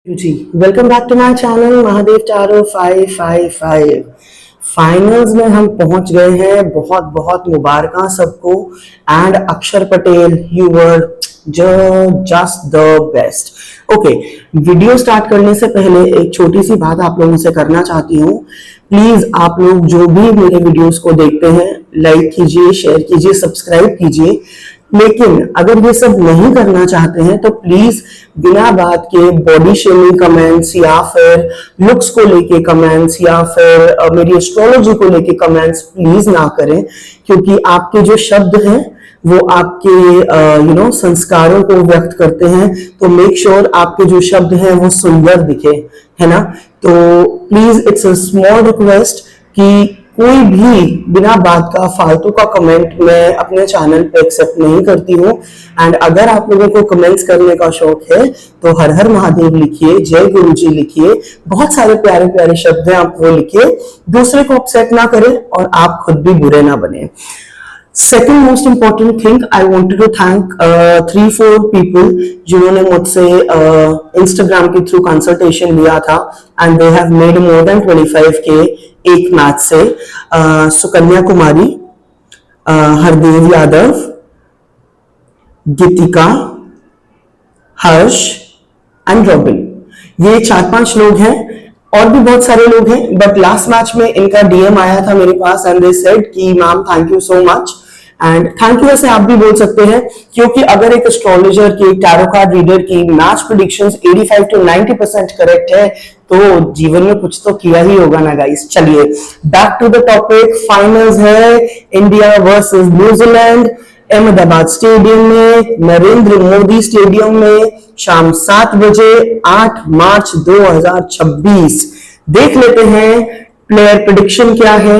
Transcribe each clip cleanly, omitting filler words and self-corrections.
Ji welcome back to my channel Mahadev tarot 555। Finals में हम पहुंच गए हैं। बहुत बहुत मुबारक सबको। एंड अक्षर Patel, you were just the best. Okay, video start करने से पहले एक छोटी सी बात आप लोगों से करना चाहती हूँ। प्लीज आप लोग जो भी मेरे वीडियोस को देखते हैं, लाइक कीजिए, शेयर कीजिए, सब्सक्राइब कीजिए। लेकिन अगर ये सब नहीं करना चाहते हैं तो प्लीज बिना बात के बॉडी शेमिंग कमेंट्स या फिर लुक्स को लेके कमेंट्स या फिर मेरी एस्ट्रोलॉजी को लेके कमेंट्स प्लीज ना करें, क्योंकि आपके जो शब्द हैं वो आपके संस्कारों को व्यक्त करते हैं। तो मेक श्योर आपके जो शब्द हैं वो सुंदर दिखे, है ना। तो please it's a small request कि कोई भी बिना बात का फालतू का कमेंट मैं अपने चैनल पे एक्सेप्ट नहीं करती हूँ। एंड अगर आप लोगों को कमेंट्स करने का शौक है तो हर हर महादेव लिखिए, जय गुरु जी लिखिए, बहुत सारे प्यारे प्यारे शब्द हैं, आप वो लिखिए। दूसरे को अपसेट ना करें और आप खुद भी बुरे ना बने। Second most important thing, I wanted to thank 3-4 people जिन्होंने मुझसे इंस्टाग्राम के थ्रू कंसल्टेशन लिया था and they have made more than 25K एक मैच से। सुकन्या कुमारी, हरदेव यादव, गीतिका, हर्ष एंड रॉबिन, ये 4-5 लोग हैं। और भी बहुत सारे लोग हैं, बट लास्ट मैच में इनका डीएम आया था मेरे पास एंड दे सेड कि ma'am thank you so much. And thank you ऐसे आप भी बोल सकते हैं, क्योंकि अगर एक एस्ट्रोलॉजर की, टैरो कार्ड रीडर की मैच प्रेडिक्शंस 85 to 90% करेक्ट है तो जीवन में कुछ तो किया ही होगा ना गाइस। चलिए back to the topic. Finals है India versus New Zealand, Ahmedabad stadium में, नरेंद्र मोदी स्टेडियम में, शाम 7 बजे, 8 मार्च 2026। देख लेते हैं प्लेयर प्रेडिक्शन क्या है,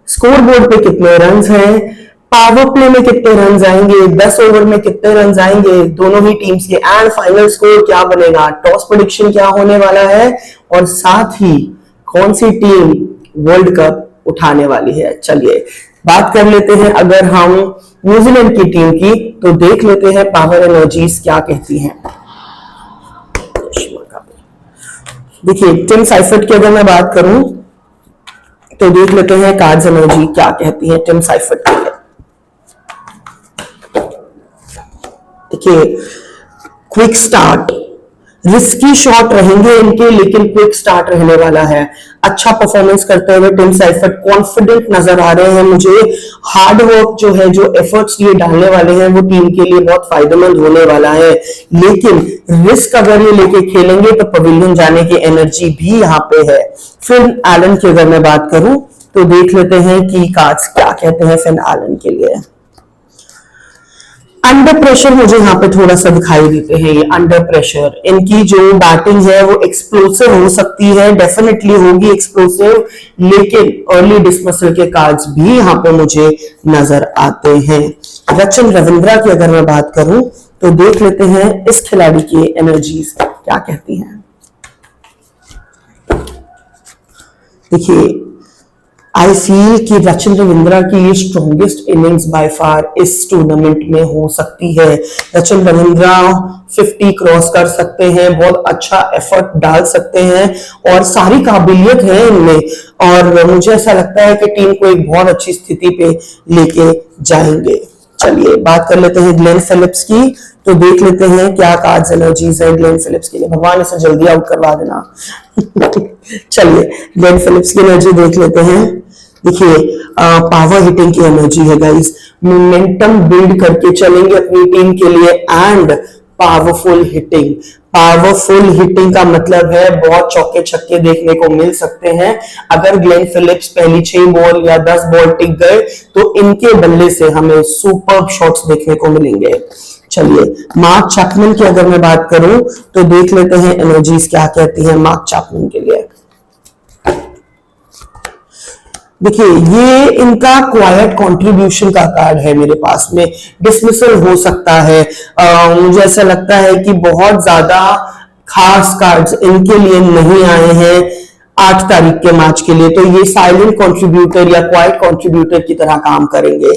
स्कोर बोर्ड पे कितने रन हैं, पावर प्ले में कितने रन आएंगे, 10 ओवर में कितने रन आएंगे दोनों ही टीम्स के, एंड फाइनल स्कोर क्या बनेगा, टॉस प्रेडिक्शन क्या होने वाला है, और साथ ही कौन सी टीम वर्ल्ड कप उठाने वाली है। चलिए बात कर लेते हैं अगर हम न्यूजीलैंड की टीम की, तो देख लेते हैं पावर एनर्जीज क्या कहती हैं। देखिए टिम साइफर्ट की अगर मैं बात करूं तो देख लेते हैं कार्ड्स एनर्जी क्या कहती है टिम साइफर्ट के लिए। देखिए क्विक स्टार्ट, रिस्की शॉट रहेंगे इनके, लेकिन क्विक स्टार्ट रहने वाला है। अच्छा परफॉर्मेंस करते हुए टिम साइफर्ट कॉन्फिडेंट नजर आ रहे हैं मुझे। हार्ड वर्क जो है, जो एफर्ट्स ये डालने वाले हैं वो टीम के लिए बहुत फायदेमंद होने वाला है। लेकिन रिस्क अगर ये लेके खेलेंगे तो पवेलियन जाने की एनर्जी भी यहाँ पे है। फिन एलन की अगर मैं बात करूं तो देख लेते हैं कि कार्ड्स क्या कहते हैं फिन एलन के लिए। अंडर प्रेशर मुझे यहाँ पे थोड़ा सा दिखाई देते हैं। ये अंडर प्रेशर, इनकी जो बैटिंग है वो एक्सप्लोसिव हो सकती है, डेफिनेटली होगी एक्सप्लोसिव, लेकिन अर्ली डिसमिसल के कार्ड्स भी यहाँ पे मुझे नजर आते हैं। रचन रविंद्रा की अगर मैं बात करूं तो देख लेते हैं इस खिलाड़ी की एनर्जीज क्या कहती हैं। देखिए आई फील कि रचन रविंद्रा की ये स्ट्रॉन्गेस्ट इनिंग्स बाय फार इस टूर्नामेंट में हो सकती है। रचन रविंद्रा 50 क्रॉस कर सकते हैं, बहुत अच्छा एफर्ट डाल सकते हैं और सारी काबिलियत है इनमें, और मुझे ऐसा लगता है कि टीम को एक बहुत अच्छी स्थिति पे लेके जाएंगे। चलिए बात कर लेते हैं ग्लेन फिलिप्स की, तो देख लेते हैं क्या कार्ड्स एनर्जीज है ग्लेन फिलिप्स के लिए। भगवान इसे जल्दी आउट करवा देना। चलिए ग्लेन फिलिप्स की एनर्जी देख लेते हैं। देखिए पावर हिटिंग की एनर्जी है गाइस, मोमेंटम बिल्ड करके चलेंगे अपनी टीम के लिए, and powerful hitting. Powerful hitting का मतलब है बहुत चौके छक्के देखने को मिल सकते हैं। अगर ग्लेन फिलिप्स पहली 6 बॉल या 10 बॉल टिक गए तो इनके बल्ले से हमें सुपर शॉट्स देखने को मिलेंगे। चलिए मार्क चैपमैन की अगर मैं बात करूं तो देख लेते हैं एनर्जीज क्या कहती हैं मार्क चैपमैन के लिए। देखिए ये इनका क्वाइट कंट्रीब्यूशन का कार्ड है मेरे पास में, डिसमिसल हो सकता है। मुझे ऐसा लगता है कि बहुत ज्यादा खास कार्ड्स इनके लिए नहीं आए हैं 8 तारीख के मैच के लिए, तो ये साइलेंट कंट्रीब्यूटर या क्वाइट कंट्रीब्यूटर की तरह काम करेंगे।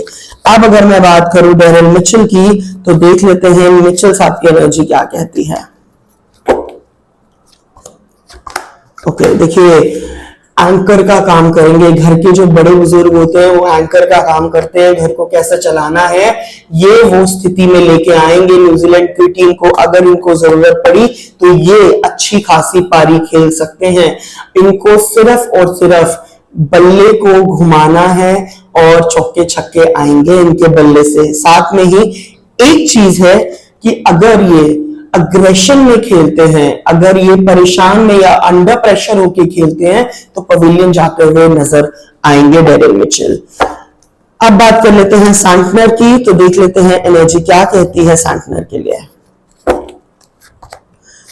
अब अगर मैं बात करूं डेरिल मिचेल की तो देख लेते हैं मिचेल साहब की एनर्जी क्या कहती है। ओके देखिए, एंकर का काम करेंगे। घर के जो बड़े बुजुर्ग होते हैं वो एंकर का काम करते हैं, घर को कैसे चलाना है ये वो स्थिति में लेके आएंगे न्यूजीलैंड की टीम को। अगर इनको जरूरत पड़ी तो ये अच्छी खासी पारी खेल सकते हैं। इनको सिर्फ और सिर्फ बल्ले को घुमाना है और चौके छक्के आएंगे इनके बल्ले से। साथ में ही एक चीज है कि अगर ये अग्रेशन में खेलते हैं, अगर ये परेशान में या अंडर प्रेशर होके खेलते हैं तो पवेलियन जाते हुए नजर आएंगे डेरिल मिचेल। अब बात कर लेते हैं सैंटनर की, तो देख लेते हैं एनर्जी क्या कहती है सैंटनर के लिए।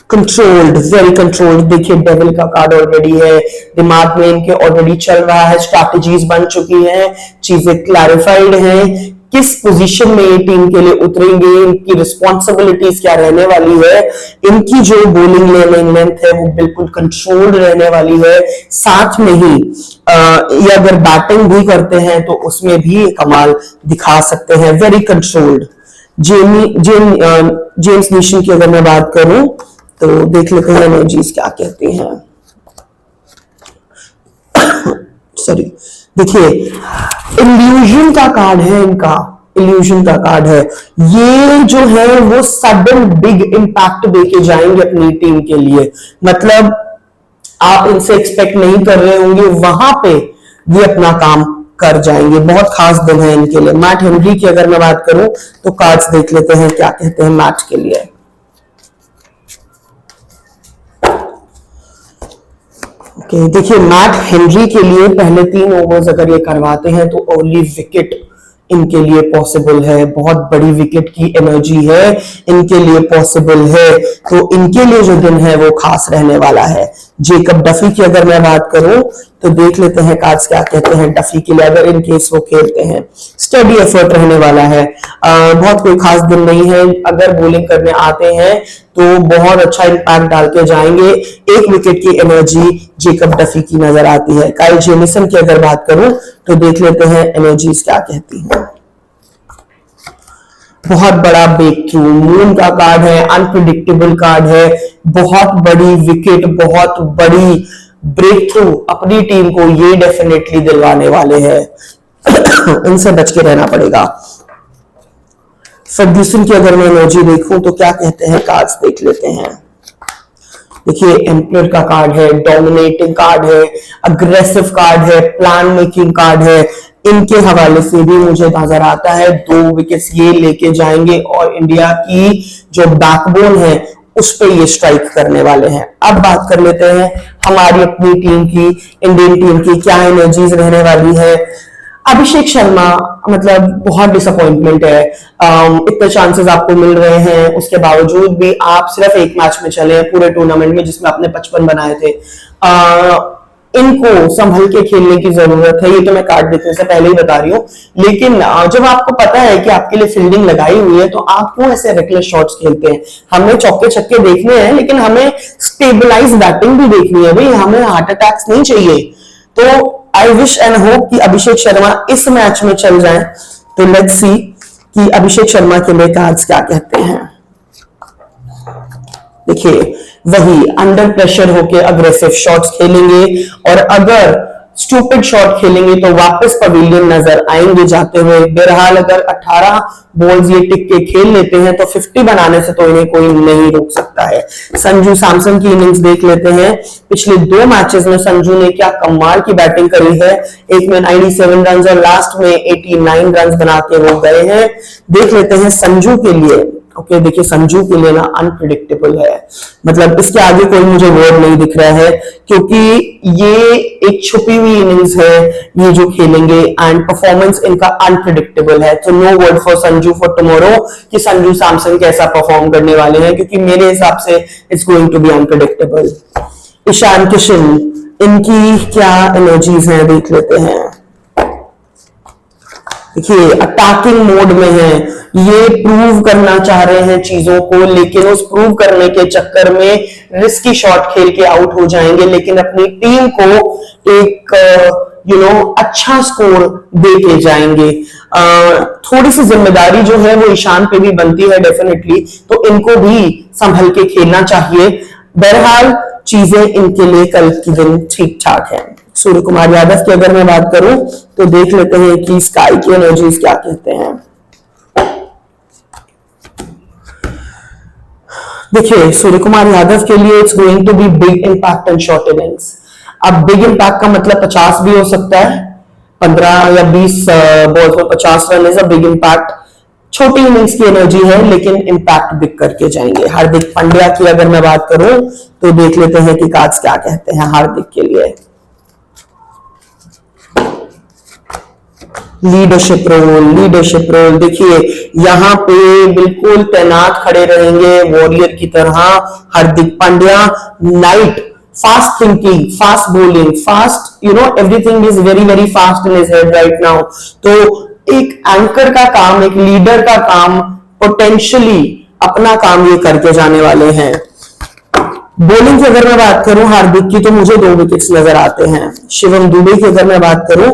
Controlled, very controlled. देखिए डेविल का कार्ड ऑलरेडी है, दिमाग में इनके ऑलरेडी चल रहा है, स्ट्रैटेजीज बन चुकी हैं, चीजें क्लैरिफाइड हैं, किस पोजीशन में ये टीम के लिए उतरेंगे, इनकी रिस्पॉन्सिबिलिटीज क्या रहने वाली है, इनकी जो बॉलिंग लेंथ है वो बिल्कुल कंट्रोल्ड रहने वाली है। साथ में ही ये अगर बैटिंग भी करते हैं तो उसमें भी कमाल दिखा सकते हैं, वेरी कंट्रोल्ड। जेम्स नीशन की अगर मैं बात करूं तो देख लेते हैं एनर्जीज क्या कहती हैं। सॉरी, देखिए इल्यूजन का कार्ड है इनका, इल्यूजन का कार्ड है। ये जो है वो सडन बिग इंपैक्ट देके जाएंगे अपनी टीम के लिए। मतलब आप इनसे एक्सपेक्ट नहीं कर रहे होंगे, वहां पे ये अपना काम कर जाएंगे। बहुत खास दिन है इनके लिए। मैट हेनरी की अगर मैं बात करूं तो कार्ड्स देख लेते हैं क्या कहते हैं मैट के लिए। ओके देखिए, मैट हेनरी के लिए पहले 3 ओवर्स अगर ये करवाते हैं तो अर्ली विकेट इनके लिए पॉसिबल है। बहुत बड़ी विकेट की एनर्जी है इनके लिए पॉसिबल है, तो इनके लिए जो दिन है वो खास रहने वाला है। जेकब डफी की अगर मैं बात करूं तो देख लेते हैं कार्ड्स क्या कहते हैं डफी के लिए अगर इन केस वो खेलते हैं। स्टडी एफर्ट रहने वाला है, बहुत कोई खास दिन नहीं है। अगर बॉलिंग करने आते हैं तो बहुत अच्छा इंपैक्ट डाल के जाएंगे। 1 विकेट की एनर्जी जेकब डफी की नजर आती है। काइल जेमिसन की अगर बात करूं तो देख लेते हैं एनर्जीज क्या कहती हैं। बहुत बड़ा ब्रेक थ्रू, मून का कार्ड है, अनप्रिडिक्टेबल कार्ड है, बहुत बड़ी विकेट, बहुत बड़ी ब्रेक थ्रू अपनी टीम को ये डेफिनेटली दिलवाने वाले हैं। इनसे बच के रहना पड़ेगा। फर्ग्यूसन की अगर मैं एनर्जी देखूं तो क्या कहते हैं कार्ड्स देख लेते हैं। देखिए एम्पायर का कार्ड है, डोमिनेटिंग कार्ड है, अग्रेसिव कार्ड है, प्लान मेकिंग कार्ड है। इनके हवाले से भी मुझे नजर आता है 2 विकेट्स ये लेके जाएंगे और इंडिया की जो बैकबोन है उस पे ये स्ट्राइक करने वाले हैं। अब बात कर लेते हैं हमारी अपनी टीम की, इंडियन टीम की क्या एनर्जीज रहने वाली है। अभिषेक शर्मा मतलब बहुत डिसअपॉइंटमेंट है। इतने चांसेस आपको मिल रहे हैं उसके बावजूद भी आप सिर्फ एक मैच में चले हैं पूरे टूर्नामेंट में जिसमें आपने 55 बनाए थे। इनको संभल के खेलने की जरूरत है, ये तो मैं कार्ड देखने से पहले ही बता रही हूँ। लेकिन जब आपको पता है कि आपके लिए फील्डिंग लगाई हुई है तो आप क्यों ऐसे रेकलेस शॉट्स खेलते हैं। हमें चौके छक्के देखने हैं लेकिन हमें स्टेबलाइज बैटिंग भी देखनी है भाई, हमें हार्ट अटैक्स नहीं चाहिए। तो आई विश एंड होप कि अभिषेक शर्मा इस मैच में चल जाएं। तो लेट्स सी कि अभिषेक शर्मा के लिए कार्ड्स क्या कहते हैं। देखिए वही अंडर प्रेशर होके अग्रेसिव शॉट्स खेलेंगे और अगर स्टूपिड शॉट खेलेंगे तो वापस पवेलियन नजर आएंगे जाते हुए। बहरहाल अगर 18 बॉल्स ये टिक के खेल लेते हैं तो 50 बनाने से तो इन्हें कोई नहीं रोक सकता है। संजू सैमसन की इनिंग्स देख लेते हैं। पिछले 2 मैचेस में संजू ने क्या कमाल की बैटिंग करी है। एक में 97 रन और लास्ट में 89 रन बना के वो गए हैं। देख लेते हैं संजू के लिए। ओके देखिए संजू के लिए ना अनप्रिडिक्टेबल है, मतलब इसके आगे कोई मुझे वर्ड नहीं दिख रहा है क्योंकि ये एक छुपी हुई इनिंग्स है ये जो खेलेंगे एंड परफॉर्मेंस इनका अनप्रिडिक्टेबल है। तो no word for Sanju for tomorrow कि संजू सैमसन कैसा परफॉर्म करने वाले हैं क्योंकि मेरे हिसाब से it's going to be unpredictable. Ishan Kishan इनकी क्या एनर्जीज हैं देख लेते हैं। देखिए अटैकिंग मोड में है, ये प्रूव करना चाह रहे हैं चीजों को लेकिन उस प्रूव करने के चक्कर में रिस्की शॉट खेल के आउट हो जाएंगे लेकिन अपनी टीम को एक अच्छा स्कोर दे के जाएंगे। थोड़ी सी जिम्मेदारी जो है वो ईशान पे भी बनती है डेफिनेटली, तो इनको भी संभल के खेलना चाहिए। बहरहाल चीजें इनके लिए कल की दिन ठीक ठाक है। सूर्य कुमार यादव की अगर मैं बात करूं तो देख लेते हैं कि स्काई की एनर्जीज क्या कहते हैं। देखिए सूर्य कुमार यादव के लिए it's going to be big impact and short innings. अब बिग इंपैक्ट का मतलब 50 भी हो सकता है, 15 या 20 बॉल्स में 50 run is a big impact. छोटी इनिंग्स की एनर्जी है लेकिन इंपैक्ट बिग करके जाएंगे। हार्दिक पांड्या की अगर मैं बात करूं तो देख लेते हैं कि कार्ड्स क्या कहते हैं हार्दिक के लिए। लीडरशिप रोल देखिए यहाँ पे बिल्कुल तैनात खड़े रहेंगे वॉरियर की तरह Hardik Pandya. Knight, fast thinking, fast bowling, fast everything is very very fast in his head right now. तो एक एंकर का काम, एक लीडर का काम, पोटेंशियली अपना काम ये करके जाने वाले हैं। बॉलिंग की अगर मैं बात करूं हार्दिक की तो मुझे 2 विकेट्स नजर आते हैं। शिवम दुबे की अगर मैं बात करूं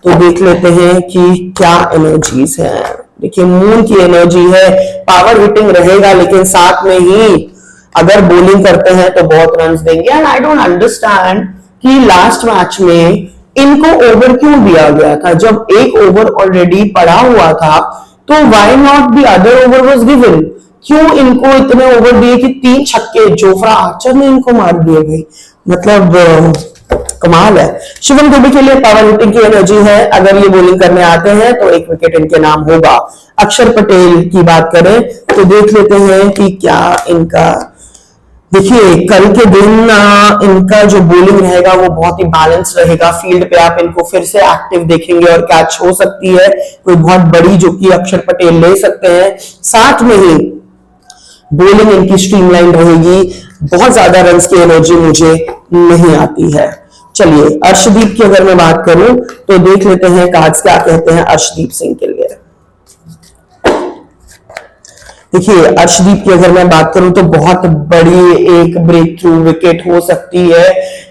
तो देख लेते हैं कि क्या एनर्जीज है। देखिए मून की एनर्जी है, पावर हिटिंग रहेगा लेकिन साथ में ही अगर बॉलिंग करते हैं तो बहुत रन देंगे। एंड आई डोंट अंडरस्टैंड कि लास्ट मैच में इनको ओवर क्यों दिया गया था। जब एक ओवर ऑलरेडी पड़ा हुआ था तो why not the other over was given. क्यों इनको इतने ओवर दिए कि 3 छक्के जोफ्रा आर्चर ने इनको मार दिए भाई, मतलब कमाल है। शिवम दुबे के लिए पावर हिटिंग की एनर्जी है, अगर ये बॉलिंग करने आते हैं तो 1 विकेट इनके नाम होगा। अक्षर पटेल की बात करें तो देख लेते हैं कि क्या इनका, देखिए कल के दिन इनका जो बॉलिंग रहेगा वो बहुत ही बैलेंस रहेगा। फील्ड पे आप इनको फिर से एक्टिव देखेंगे और कैच हो सकती है कोई बहुत बड़ी जो कि अक्षर पटेल ले सकते हैं। साथ में ही बॉलिंग इनकी स्ट्रीमलाइन रहेगी, बहुत ज्यादा रन्स की एनर्जी मुझे नहीं आती है। चलिए अर्शदीप की अगर मैं बात करूं तो देख लेते हैं कार्ड्स क्या कहते हैं अर्शदीप सिंह के लिए। देखिए अर्शदीप की अगर मैं बात करूं तो बहुत बड़ी एक ब्रेक थ्रू विकेट हो सकती है।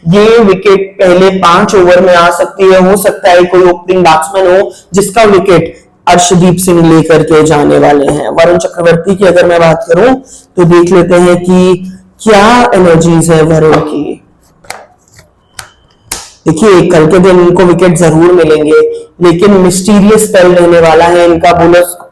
ये विकेट पहले 5 ओवर में आ सकती है। हो सकता है कोई ओपनिंग बैट्समैन हो जिसका विकेट अर्शदीप सिंह लेकर के जाने वाले हैं। वरुण चक्रवर्ती की अगर मैं बात करूं तो देख लेते हैं कि क्या एनर्जीज है वरुण की। देखिए कल के दिन इनको विकेट जरूर मिलेंगे लेकिन मिस्टीरियस स्पेल रहने वाला है इनका।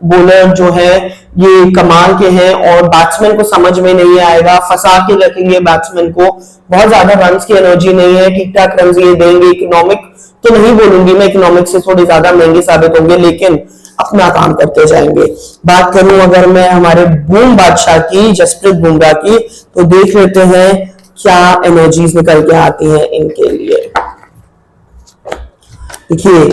बॉलर जो है ये कमाल के हैं और बैट्समैन को समझ में नहीं आएगा, फंसा के रखेंगे बैट्समैन को। बहुत ज्यादा रन्स की एनर्जी नहीं है, ठीक ठाक रन ये देंगे। इकोनॉमिक तो नहीं बोलूंगी मैं, इकोनॉमिक से थोड़े ज्यादा महंगे साबित होंगे लेकिन अपना काम करते जाएंगे। बात करूं अगर मैं हमारे बूम बादशाह की, जसप्रीत बुमराह की, तो देख लेते हैं क्या एनर्जीज निकल के आती हैं इनके लिए। देखिए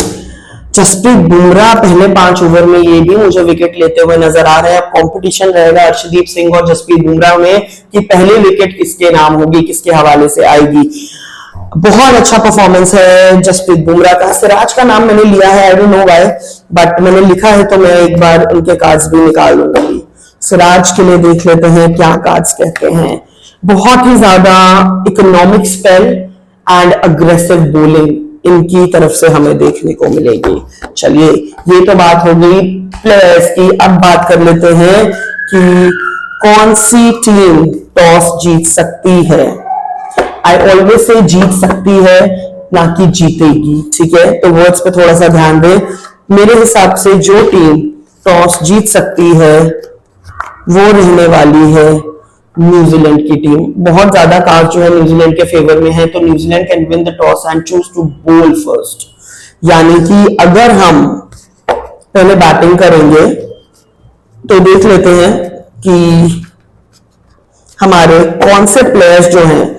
जसप्रीत बुमराह पहले 5 ओवर में ये भी मुझे विकेट लेते हुए नजर आ रहे हैं। कंपटीशन रहेगा अर्शदीप सिंह और जसप्रीत बुमराह में कि पहले विकेट किसके नाम होगी, किसके हवाले से आएगी। बहुत अच्छा परफॉर्मेंस है जसप्रीत बुमराह का। सिराज का नाम मैंने लिया है, I don't know why, but मैंने लिखा है तो मैं एक बार उनके कार्ड्स भी निकाल लूंगी। सिराज के लिए देख लेते हैं क्या कार्ड्स कहते हैं। बहुत ही ज्यादा economic spell and aggressive bowling इनकी तरफ से हमें देखने को मिलेगी। चलिए ये तो बात हो गई प्लेयर्स की। अब बात कर लेते हैं कि कौन सी टीम टॉस जीत सकती है। आई ऑलवेज से जीत सकती है ना कि जीतेगी, ठीक है, तो वर्ड्स पे थोड़ा सा ध्यान दें। मेरे हिसाब से जो टीम टॉस जीत सकती है वो रहने वाली है न्यूजीलैंड की टीम। बहुत ज्यादा कार्ड जो है न्यूजीलैंड के फेवर में है, तो New Zealand can win the toss and choose to bowl first. यानी कि अगर हम पहले बैटिंग करेंगे तो देख लेते हैं कि हमारे कौन से प्लेयर्स जो हैं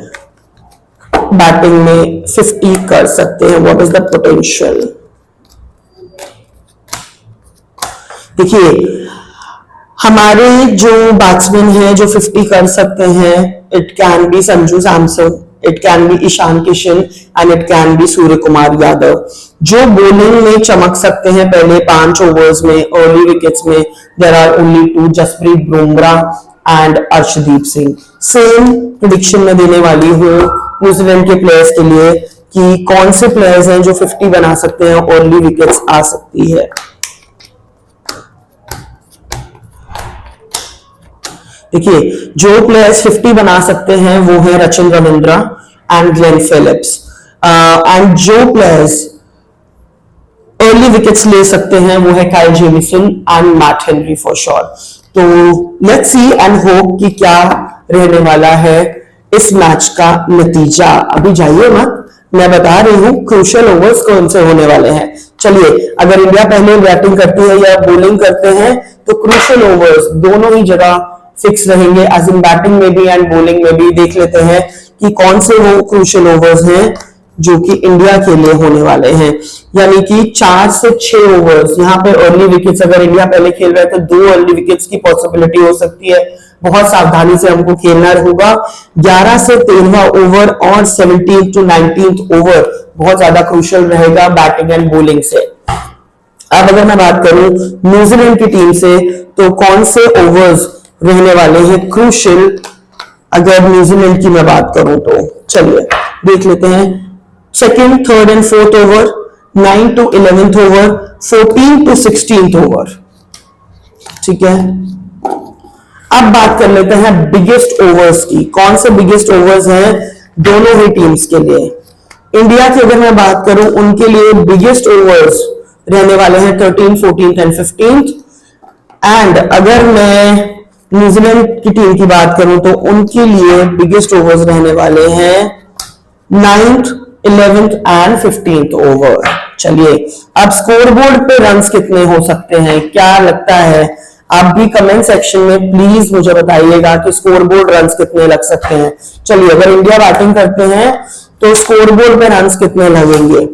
बैटिंग में 50 कर सकते हैं। What is the potential. देखिए हमारे जो बैट्समैन हैं जो 50 कर सकते हैं, it can be Sanju Samson, it can be Ishan Kishan and it can be Surya Kumar Yadav. जो बॉलिंग में चमक सकते हैं पहले 5 ओवर्स में अर्ली विकेट्स में, there are only 2, Jasprit Bumrah and Arshdeep Singh. Same prediction में देने वाली हूं न्यूजीलैंड के प्लेयर्स के लिए कि कौन से प्लेयर्स हैं जो 50 बना सकते हैं, अर्ली विकेट्स आ सकती है। देखिए जो प्लेयर्स 50 बना सकते हैं वो है Rachin Ravindra and Glenn Phillips, and जो प्लेयर्स अर्ली विकेट्स ले सकते हैं वो है Kyle Jameson and Matt Henry for sure. तो लेट्स सी एंड होप कि क्या रहने वाला है इस मैच का नतीजा। अभी जाइए मत, मैं बता रही हूं क्रूशियल ओवर्स कौन से होने वाले हैं। चलिए, अगर इंडिया पहले बैटिंग करती है या बॉलिंग करते हैं तो क्रूशियल ओवर्स दोनों ही जगह फिक्स रहेंगे, एज इन बैटिंग में भी एंड बॉलिंग में भी। देख लेते हैं कि कौन से वो क्रूशियल ओवर्स हैं जो कि इंडिया के लिए होने वाले हैं। यानी कि 4 से 6 ओवर्स, यहाँ पे अर्ली विकेट्स, अगर इंडिया पहले खेल रहा है तो 2 अर्ली विकेट्स की पॉसिबिलिटी हो सकती है। बहुत सावधानी से हमको खेलना होगा। 11 से 13वां ओवर और 17 to 19 ओवर बहुत ज्यादा क्रूशियल रहेगा बैटिंग एंड बॉलिंग से। अब अगर मैं बात करूं न्यूजीलैंड की टीम से तो कौन से ओवर्स रहने वाले हैं क्रूशियल, अगर न्यूजीलैंड की मैं बात करूं तो चलिए देख लेते हैं। 2nd, 3rd and 4th over, 9 to 11th over, 14 to 16th over. ठीक है, अब बात कर लेते हैं बिगेस्ट ओवर्स की। कौन से बिगेस्ट ओवर्स हैं दोनों ही टीम्स के लिए। इंडिया की अगर मैं बात करूं उनके लिए बिगेस्ट ओवर्स रहने वाले हैं 13, 14th एंड 15th। एंड अगर मैं न्यूजीलैंड की टीम की बात करूं तो उनके लिए बिगेस्ट ओवर्स रहने वाले हैं 9th, 11th and 15th over. चलिए, अब स्कोरबोर्ड पे रन्स कितने हो सकते हैं, क्या लगता है? आप भी कमेंट सेक्शन में प्लीज मुझे बताइएगा कि स्कोरबोर्ड रन्स कितने लग सकते हैं। चलिए, अगर इंडिया बैटिंग करते हैं तो स्कोरबोर्ड पे रन्स कितने लगेंगे।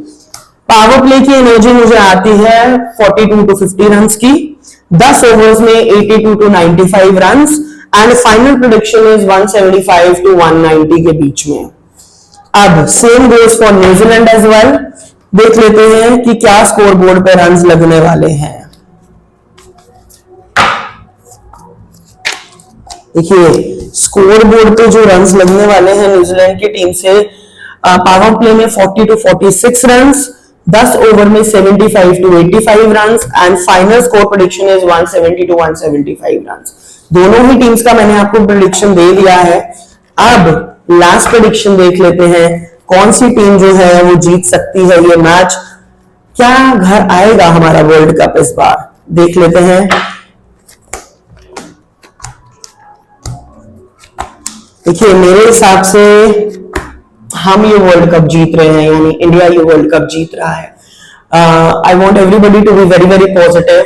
पावर प्ले की एनर्जी मुझे आती है 42 to 50 रन्स की, 10 ओवर्स में 82 to 95 runs, and final prediction is 175 to 190 के बीच में। अब same goes for New Zealand as well. देख लेते हैं कि क्या स्कोरबोर्ड पे रन्स लगने वाले हैं। देखिए, स्कोरबोर्ड पे जो रन्स लगने वाले हैं न्यूजीलैंड की टीम से, पावर प्ले में 40 to 46 रन्स, 10 ओवर में 75 to 85 runs, and final score prediction is 170 to 175 runs. दोनों ही टीम्स का मैंने आपको प्रेडिक्शन दे दिया है। अब लास्ट प्रेडिक्शन देख लेते हैं, कौन सी टीम जो है वो जीत सकती है ये मैच, क्या घर आएगा हमारा वर्ल्ड कप इस बार। देख लेते हैं। देखिए, मेरे हिसाब से हम ये वर्ल्ड कप जीत रहे हैं, यानी इंडिया ये वर्ल्ड कप जीत रहा है। I want everybody to be very very positive.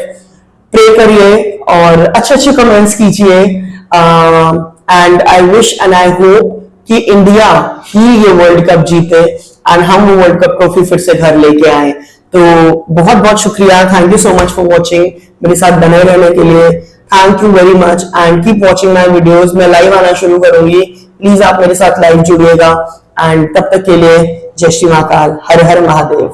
Pray करिए और अच्छे अच्छे कमेंट्स कीजिए, and I wish and I hope कि इंडिया ही ये वर्ल्ड कप जीते एंड हम वो वर्ल्ड कप ट्रॉफी फिर से घर लेके आए। तो बहुत बहुत शुक्रिया, thank you so much for watching. मेरे साथ बने रहने के लिए thank you very much, and keep watching my videos. मैं लाइव आना शुरू करूंगी, प्लीज आप मेरे साथ लाइव जुड़िएगा, एंड तब तक के लिए जय श्री महाकाल, हर हर महादेव।